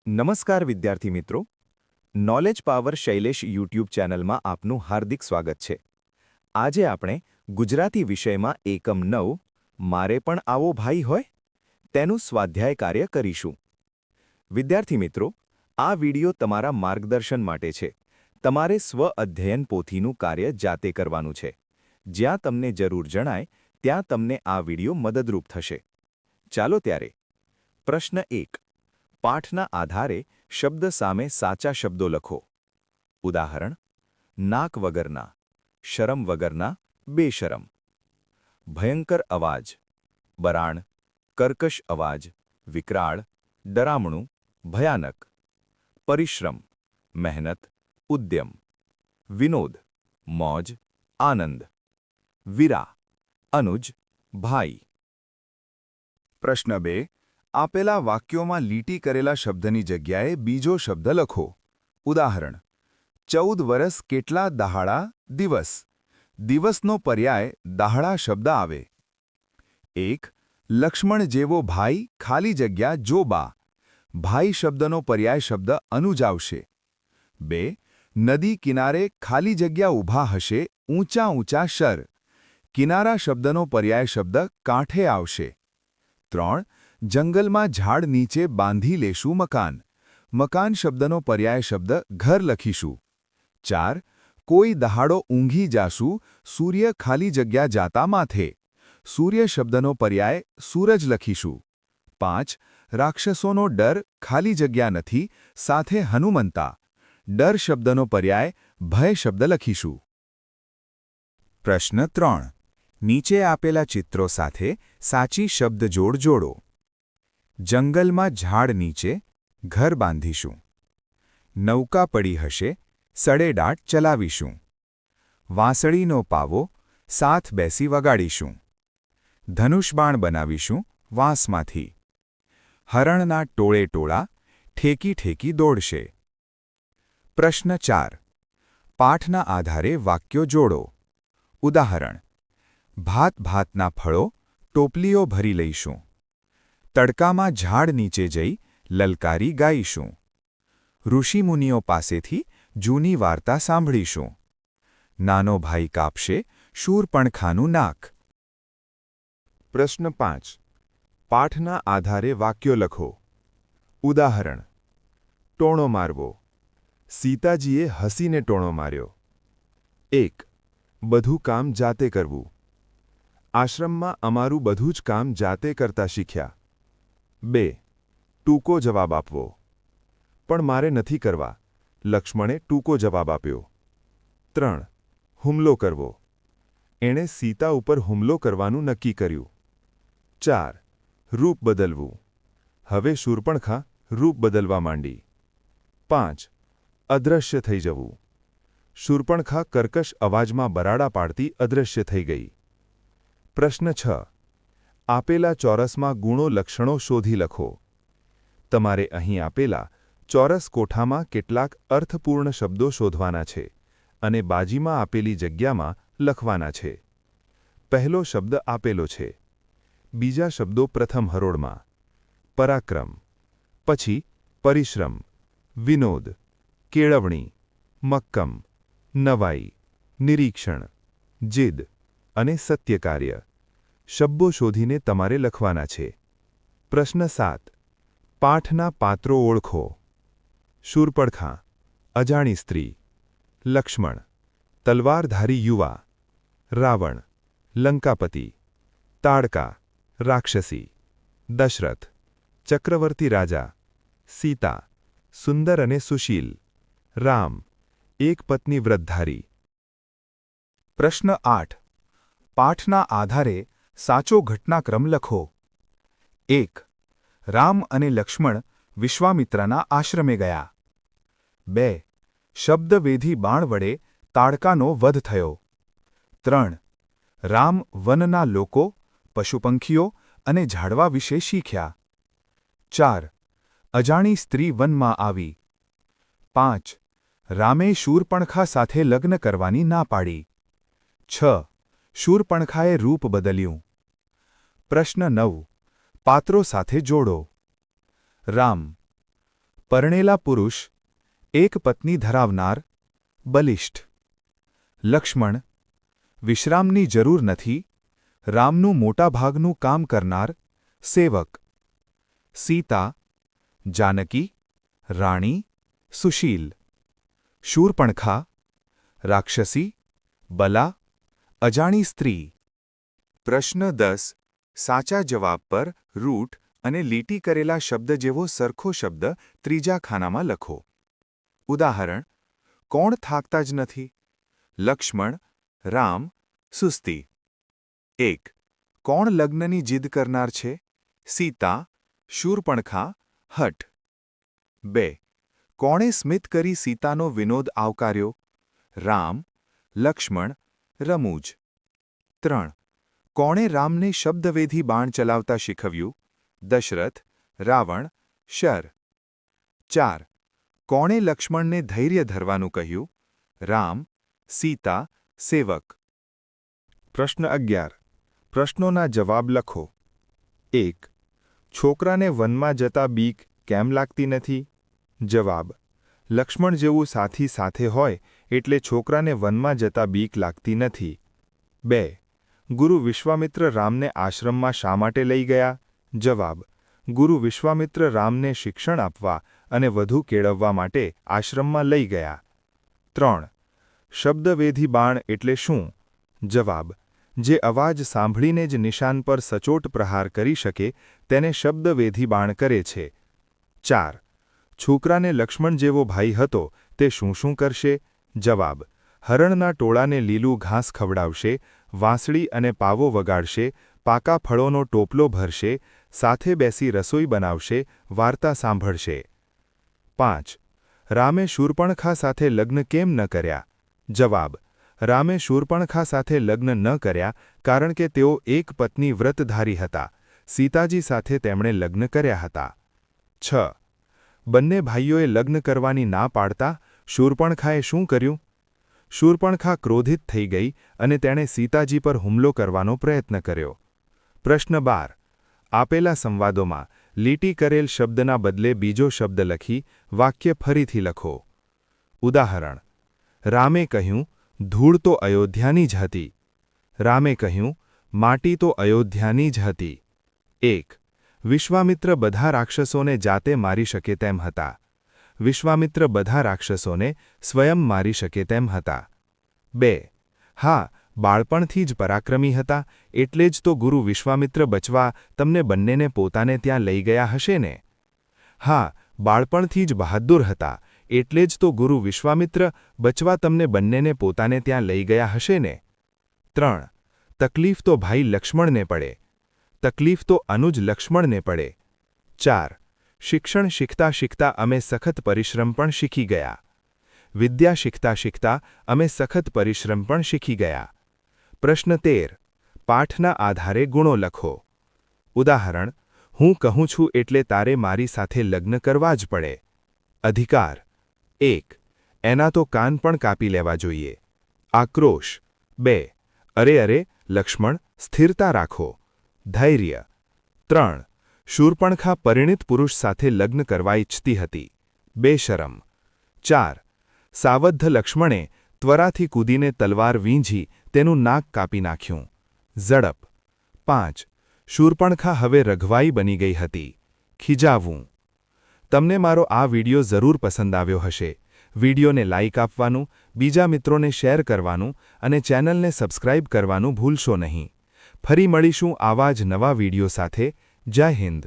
નમસ્કાર વિદ્યાર્થી મિત્રો, નોલેજ પાવર શૈલેષ યુટ્યુબ ચેનલમાં આપનું હાર્દિક સ્વાગત છે. આજે આપણે ગુજરાતી વિષયમાં એકમ 9 મારે પણ આવો ભાઈ હોય તેનું સ્વાધ્યાય કાર્ય કરીશું. વિદ્યાર્થી મિત્રો, આ વિડિયો તમારા માર્ગદર્શન માટે છે. તમારે સ્વ-અધ્યયન પોથીનું કાર્ય જાતે કરવાનું છે. જ્યાં તમને જરૂર જણાય ત્યાં તમને આ વિડિયો મદદરૂપ થશે. ચાલો ત્યારે પ્રશ્ન 1. પાઠના આધારે શબ્દ સામે સાચા શબ્દો લખો. ઉદાહરણ: નાક વગરના, શરમ વગરના, બેશરમ. ભયંકર અવાજ, બરાણ, કર્કશ અવાજ, વિકરાળ, ડરામણું, ભયાનક. પરિશ્રમ, મહેનત, ઉદ્યમ. વિનોદ, મોજ, આનંદ. વીરા, અનુજ, ભાઈ. પ્રશ્ન 2. આપેલા વાક્યોમાં લીટી કરેલા શબ્દની જગ્યાએ બીજો શબ્દ લખો. ઉદાહરણ: 14 વર્ષ કેટલા દહાડા દિવસ. દિવસનો પર્યાય દહાડા શબ્દ આવે. 1. લક્ષ્મણ જેવો ભાઈ ખાલી જગ્યા જોબા. ભાઈ શબ્દનો પર્યાય શબ્દ અનુજ આવશે. 2. નદી કિનારે ખાલી જગ્યા ઊભા હશે ઊંચા ઊંચા શર. કિનારા શબ્દનો પર્યાય શબ્દ કાંઠે આવશે. 3. જંગલમાં ઝાડ નીચે બાંધી લેશું મકાન. મકાન શબ્દનો પર્યાય શબ્દ ઘર લખીશું. 4. કોઈ દહાડો ઊંઘી જાશું સૂર્ય ખાલી જગ્યા જાતા માથે. સૂર્ય શબ્દનો પર્યાય સૂરજ લખીશું. 5. રાક્ષસોનો ડર ખાલી જગ્યા નથી સાથે હનુમંતા. ડર શબ્દનો પર્યાય ભય શબ્દ લખીશું. પ્રશ્ન 3. નીચે આપેલા ચિત્રો સાથે સાચી શબ્દ જોડ જોડો. જંગલમાં ઝાડ નીચે ઘર બાંધીશું. નૌકા પડી હશે સડેડાટ ચલાવીશું. વાંસળીનો પાવો સાથ બેસી વગાડીશું. ધનુષબાણ બનાવીશું વાંસમાંથી. હરણના ટોળે ટોળા ઠેકી ઠેકી દોડશે. પ્રશ્ન 4. પાઠના આધારે વાક્યો જોડો. ઉદાહરણ: ભાત ભાતના ફળો ટોપલીઓ ભરી લઈશું. તડકામાં ઝાડ નીચે જઈ લલકારી ગાઈશું. ઋષિમુનિઓ પાસેથી જૂની વાર્તા સાંભળીશું. નાનો ભાઈ કાપશે શૂરપણખાનું નાક. પ્રશ્ન 5. પાઠના આધારે વાક્યો લખો. ઉદાહરણ: ટોણો મારવો. સીતાજીએ હસીને ટોણો માર્યો. 1. બધું કામ જાતે કરવું. આશ્રમમાં અમારું બધું જ કામ જાતે કરતા શીખ્યા. 2. ટૂંકો જવાબ આપવો. પણ મારે નથી કરવા. લક્ષ્મણે ટૂંકો જવાબ આપ્યો. 3. હુમલો કરવો. એણે સીતા ઉપર હુમલો કરવાનું નક્કી કર્યું. 4. રૂપ બદલવું. હવે શૂર્પણખા રૂપ બદલવા માંડી. 5. અદૃશ્ય થઈ જવું. શૂર્પણખા કર્કશ અવાજમાં બરાડા પાડતી અદૃશ્ય થઈ ગઈ. પ્રશ્ન 6. આપેલા ચોરસમાં ગુણો લક્ષણો શોધી લખો. તમારે અહીં આપેલા ચોરસ કોઠામાં કેટલાક અર્થપૂર્ણ શબ્દો શોધવાના છે અને બાજીમાં આપેલી જગ્યામાં લખવાના છે. પહેલો શબ્દ આપેલો છે. બીજા શબ્દો પ્રથમ હરોળમાં. પરાક્રમ, પછી પરિશ્રમ, વિનોદ, કેળવણી, મક્કમ, નવાઈ, નિરીક્ષણ, જીદ અને સત્યકાર્ય. શબ્દો શોધીને તમારે લખવાના છે. પ્રશ્ન 7. પાઠના પાત્રો ઓળખો. શૂર્પણખા, અજાણી સ્ત્રી. લક્ષ્મણ, તલવારધારી યુવા. રાવણ, લંકાપતિ. તાડકા, રાક્ષસી. દશરથ, ચક્રવર્તી રાજા. સીતા, સુંદર અને સુશીલ. રામ, એક પત્ની વ્રતધારી. પ્રશ્ન 8. પાઠના આધારે સાચો ઘટનાક્રમ લખો. 1. રામ અને લક્ષ્મણ વિશ્વામિત્રના આશ્રમે ગયા. 2. શબ્દવેધી બાણ વડે તાડકાનો વધ થયો. 3. રામ વનના લોકો, પશુપંખીઓ અને ઝાડવા વિશે શીખ્યા. 4. અજાણી સ્ત્રી વનમાં આવી. 5. રામે શૂર્પણખા સાથે લગ્ન કરવાની ના પાડી. 6. શૂર્પણખાએ રૂપ બદલ્યું. પ્રશ્ન 9. પાત્રો સાથે જોડો. રામ: પરણેલા પુરુષ, એક પત્ની ધરાવનાર, બલિષ્ઠ. લક્ષ્મણ, વિશ્રામની જરૂર નથી, રામનું મોટાભાગનું કામ કરનાર, સેવક. સીતા, જાનકી, રાણી, સુશીલ. શૂર્પણખા, રાક્ષસી, બલા, અજાણી સ્ત્રી. પ્રશ્ન 10. સાચા જવાબ પર રૂટ અને લીટી કરેલા શબ્દ જેવો સરખો શબ્દ ત્રીજા ખાનામાં લખો. ઉદાહરણ: કોણ થાકતા જ નથી? લક્ષ્મણ, રામ, સુસ્તી. 1. કોણ લગ્નની જીદ કરનાર છે? સીતા, શૂર્પણખા, હઠ. 2. કોણે સ્મિત કરી સીતાનો વિનોદ આવકાર્યો? રામ, લક્ષ્મણ, રમૂજ. 3. કોણે રામને શબ્દવેધી બાણ ચલાવતા શીખવ્યું? દશરથ, રાવણ, શર. 4. કોણે લક્ષ્મણને ધૈર્ય ધરવાનું કહ્યું? રામ, સીતા, સેવક. પ્રશ્ન 11. પ્રશ્નોના જવાબ લખો. 1. છોકરાને વનમાં જતા બીક કેમ લાગતી નથી? જવાબ: લક્ષ્મણ જેવું સાથી સાથે હોય એટલે છોકરાને વનમાં જતા બીક લાગતી નથી. 2. ગુરુ વિશ્વામિત્ર રામને આશ્રમમાં શા માટે લઈ ગયા? જવાબ: ગુરુ વિશ્વામિત્ર રામને શિક્ષણ આપવા અને વધુ કેળવવા માટે આશ્રમમાં લઈ ગયા. 3. શબ્દવેધી બાણ એટલે શું? જવાબ: જે અવાજ સાંભળીને જ નિશાન પર સચોટ પ્રહાર કરી શકે તેને શબ્દવેધી બાણ કરે છે. 4. છોકરાને લક્ષ્મણ જેવો ભાઈ હતો તે શું શું કરશે? જવાબ: હરણના ટોળાને લીલું ઘાસ ખવડાવશે, વાંસળી અને પાવો વગાડશે, પાકા ફળોનો ટોપલો ભરશે, સાથે બેસી રસોઈ બનાવશે, વાર્તા સાંભળશે. 5. રામે શૂર્પણખા સાથે લગ્ન કેમ ન કર્યા? જવાબ: રામે શૂર્પણખા સાથે લગ્ન ન કર્યા કારણ કે તેઓ એક પત્ની વ્રતધારી હતા. સીતાજી સાથે તેમણે લગ્ન કર્યા હતા. 6. બંને ભાઈઓએ લગ્ન કરવાની ના પાડતા શૂર્પણખાએ શું કર્યું? શૂર્પણખા ક્રોધિત થઈ ગઈ અને તેણે સીતાજી પર હુમલો કરવાનો પ્રયત્ન કર્યો. પ્રશ્ન 12. આપેલા સંવાદોમાં લીટી કરેલ શબ્દના બદલે બીજો શબ્દ લખી વાક્ય ફરીથી લખો. ઉદાહરણ: રામે કહ્યું, ધૂળ તો અયોધ્યાની જ હતી. રામે કહ્યું, માટી તો અયોધ્યાની જ હતી. 1. વિશ્વામિત્ર બધા રાક્ષસોને જાતે મારી શકે તેમ હતા. વિશ્વામિત્ર બધા રાક્ષસોને સ્વયં મારી શકે તેમ હતા. 2. હા, બાળપણથી જ પરાક્રમી હતા એટલે જ તો ગુરુ વિશ્વામિત્ર બચવા તમને બંનેને પોતાને ત્યાં લઈ ગયા હશે ને? હા, બાળપણથી જ બહાદુર હતા એટલે જ તો ગુરુ વિશ્વામિત્ર બચવા તમને બંનેને પોતાને ત્યાં લઈ ગયા હશે ને? 3. તકલીફ તો ભાઈ લક્ષ્મણને પડે. તકલીફ તો અનુજ લક્ષ્મણને પડે. 4. શિક્ષણ શીખતા શીખતા અમે સખત પરિશ્રમ પણ શીખી ગયા. વિદ્યા શીખતા શીખતા અમે સખત પરિશ્રમ પણ શીખી ગયા. પ્રશ્ન 13. પાઠના આધારે ગુણો લખો. ઉદાહરણ: હું કહું છું એટલે તારે મારી સાથે લગ્ન કરવા જ પડે. અધિકાર: 1. એના તો કાન પણ કાપી લેવા જોઈએ. આક્રોશ: 2. અરે અરે લક્ષ્મણ, સ્થિરતા રાખો. ધૈર્ય: 3. શૂર્પણખા પરિણિત પુરુષ સાથે લગ્ન કરવા ઈચ્છતી હતી. બેશરમ. 4. સાવદ્ધ લક્ષ્મણે ત્વરાથી કૂદીને તલવાર વીંઝી તેનું નાક કાપી નાખ્યું. ઝડપ. 5. શૂર્પણખા હવે રઘવાઈ બની ગઈ હતી. ખીજાવવું. તમને મારો આ વિડિયો જરૂર પસંદ આવ્યો હશે. વિડિયોને લાઇક આપવાનું, બીજા મિત્રોને શેર કરવાનું અને ચેનલને સબસ્ક્રાઇબ કરવાનું ભૂલશો નહીં. ફરી મળીશું આવા જ નવા વિડિયો સાથે. જય હિન્દ.